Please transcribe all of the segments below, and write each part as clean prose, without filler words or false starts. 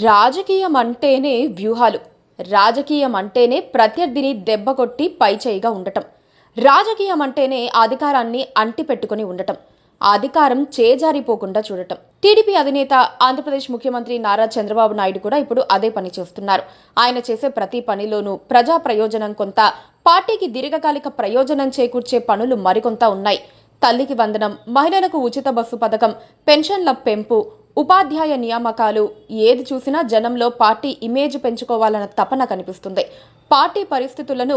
రాజకీయం అంటేనే వ్యూహాలు. రాజకీయం అంటేనే ప్రత్యర్థిని దెబ్బకొట్టి పైచేయిగా ఉండటం. రాజకీయం అంటేనే అధికారాన్ని అంటిపెట్టుకుని ఉండటం. అధికారం చేజారిపోకుండా చూడటం. టీడీపీ అధినేత ఆంధ్రప్రదేశ్ ముఖ్యమంత్రి నారా చంద్రబాబు నాయుడు కూడా ఇప్పుడు అదే పని చేస్తున్నారు. ఆయన చేసే ప్రతి పనిలోనూ ప్రజా ప్రయోజనం కొంత, పార్టీకి దీర్ఘకాలిక ప్రయోజనం చేకూర్చే పనులు మరికొంత ఉన్నాయి. తల్లికి వందనం, మహిళలకు ఉచిత బస్సు పథకం, పెన్షన్ల పెంపు, ఉపాధ్యాయ నియామకాలు, ఏది చూసినా జనంలో పార్టీ ఇమేజ్ పెంచుకోవాలన్న తపన కనిపిస్తుంది. పార్టీ పరిస్థితులను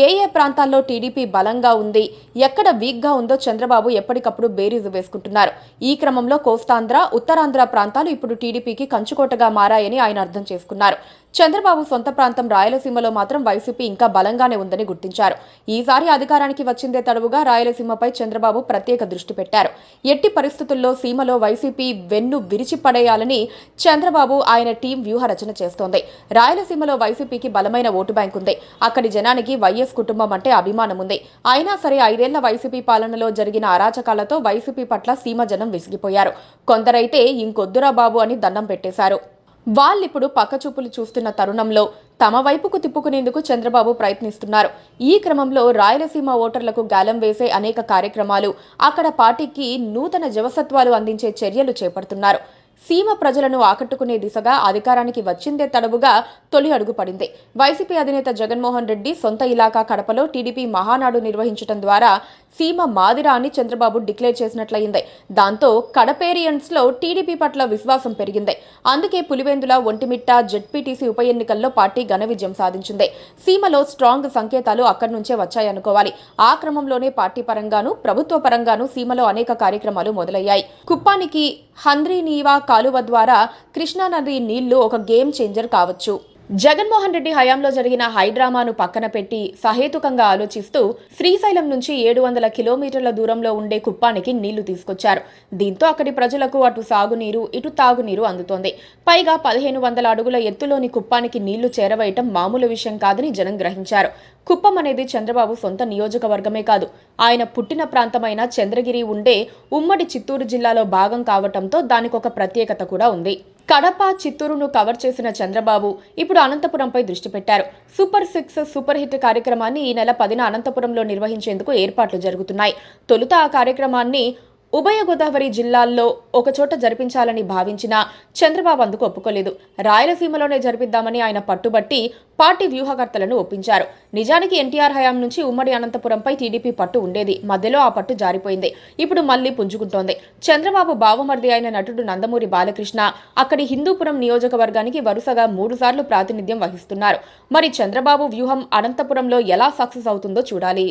ఏ ప్రాంతాల్లో టీడీపీ బలంగా ఉంది, ఎక్కడ వీక్గా ఉందో చంద్రబాబు ఎప్పటికప్పుడు బేరీజు వేసుకుంటున్నారు. ఈ క్రమంలో కోస్తాంధ్ర, ఉత్తరాంధ్ర ప్రాంతాలు ఇప్పుడు టీడీపీకి కంచుకోటగా మారాయని ఆయన అర్థం చేసుకున్నారు. చంద్రబాబు సొంత ప్రాంతం రాయలసీమలో మాత్రం వైసీపీ ఇంకా బలంగానే ఉందని గుర్తించారు. ఈసారి అధికారానికి వచ్చిందే తడవుగా రాయలసీమపై చంద్రబాబు ప్రత్యేక దృష్టి పెట్టారు. ఎట్టి పరిస్థితుల్లో సీమలో వైసీపీ వెన్ను విరిచిపడేయాలని చంద్రబాబు, ఆయన టీం వ్యూహ రచన చేస్తోంది. రాయలసీమలో వైసీపీకి బలమైన ఓటు బ్యాంక్ ఉంది. అక్కడి జనానికి వైఎస్ కుటుంబం అంటే అభిమానం ఉంది. అయినా సరే 5 ఏళ్ల వైసీపీ పాలనలో జరిగిన అరాచకాలతో వైసీపీ పట్ల సీమ జనం విసిగిపోయారు. కొందరైతే ఇంకొద్దురా బాబు అని దండం పెట్టేశారు. వాళ్ళిప్పుడు పక్కచూపులు చూస్తున్న తరుణంలో తమ వైపుకు తిప్పుకునేందుకు చంద్రబాబు ప్రయత్నిస్తున్నారు. ఈ క్రమంలో రాయలసీమ ఓటర్లకు గాలం వేసే అనేక కార్యక్రమాలు, అక్కడ పార్టీకి నూతన జవసత్వాలు అందించే చర్యలు చేపడుతున్నారు. సీమ ప్రజలను ఆకట్టుకునే దిశగా అధికారానికి వచ్చిందే తడవుగా తొలి అడుగు పడింది. వైసీపీ అధినేత జగన్మోహన్ రెడ్డి సొంత ఇలాకా కడపలో టీడీపీ మహానాడు నిర్వహించడం ద్వారా సీమ మాదిరా అని చంద్రబాబు డిక్లేర్ చేసినట్లయింది. దాంతో కడపేరియన్స్ లో టీడీపీ పట్ల విశ్వాసం పెరిగింది. అందుకే పులివెందుల, ఒంటిమిట్ట జెడ్పీటీసీ ఉప ఎన్నికల్లో పార్టీ ఘన విజయం సాధించింది. సీమలో స్ట్రాంగ్ సంకేతాలు అక్కడి నుంచే వచ్చాయనుకోవాలి. ఆ క్రమంలోనే పార్టీ పరంగానూ ప్రభుత్వ పరంగానూ సీమలో అనేక కార్యక్రమాలు మొదలయ్యాయి. కుప్పానికి హంద్రీనీవా కాలువ ద్వారా కృష్ణానది నీళ్లు ఒక గేమ్ చేంజర్ కావచ్చు. జగన్మోహన్ రెడ్డి హయాంలో జరిగిన హైడ్రామాను పక్కన పెట్టి సహేతుకంగా ఆలోచిస్తూ శ్రీశైలం నుంచి 700 కిలోమీటర్ల దూరంలో ఉండే కుప్పానికి నీళ్లు తీసుకొచ్చారు. దీంతో అక్కడి ప్రజలకు అటు సాగునీరు, ఇటు తాగునీరు అందుతోంది. పైగా 1500 అడుగుల ఎత్తులోని కుప్పానికి నీళ్లు చేరవేయటం మామూలు విషయం కాదని జనం గ్రహించారు. కుప్పం అనేది చంద్రబాబు సొంత నియోజకవర్గమే కాదు, ఆయన పుట్టిన ప్రాంతమైన చంద్రగిరి ఉండే ఉమ్మడి చిత్తూరు జిల్లాలో భాగం కావటంతో దానికొక ప్రత్యేకత కూడా ఉంది. కడప, చిత్తూరును కవర్ చేసిన చంద్రబాబు ఇప్పుడు అనంతపురంపై దృష్టి పెట్టారు. సూపర్ 6 సూపర్ హిట్ కార్యక్రమాన్ని ఈ నెల 10న అనంతపురంలో నిర్వహించేందుకు ఏర్పాట్లు జరుగుతున్నాయి. తొలుత ఆ కార్యక్రమాన్ని ఉభయ గోదావరి జిల్లాల్లో ఒకచోట జరిపించాలని భావించినా చంద్రబాబు అందుకు ఒప్పుకోలేదు. రాయలసీమలోనే జరిపిద్దామని ఆయన పట్టుబట్టి పార్టీ వ్యూహకర్తలను ఒప్పించారు. నిజానికి ఎన్టీఆర్ హయాం నుంచి ఉమ్మడి అనంతపురంపై టీడీపీ పట్టు ఉండేది. మధ్యలో ఆ పట్టు జారిపోయింది. ఇప్పుడు మళ్లీ పుంజుకుంటోంది. చంద్రబాబు బావమర్ది అయిన నటుడు నందమూరి బాలకృష్ణ అక్కడి హిందూపురం నియోజకవర్గానికి వరుసగా 3 సార్లు ప్రాతినిధ్యం వహిస్తున్నారు. మరి చంద్రబాబు వ్యూహం అనంతపురంలో ఎలా సక్సెస్ అవుతుందో చూడాలి.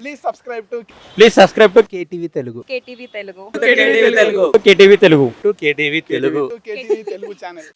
Please subscribe to KTV Telugu. KTV Telugu. KTV Telugu. KTV Telugu channel.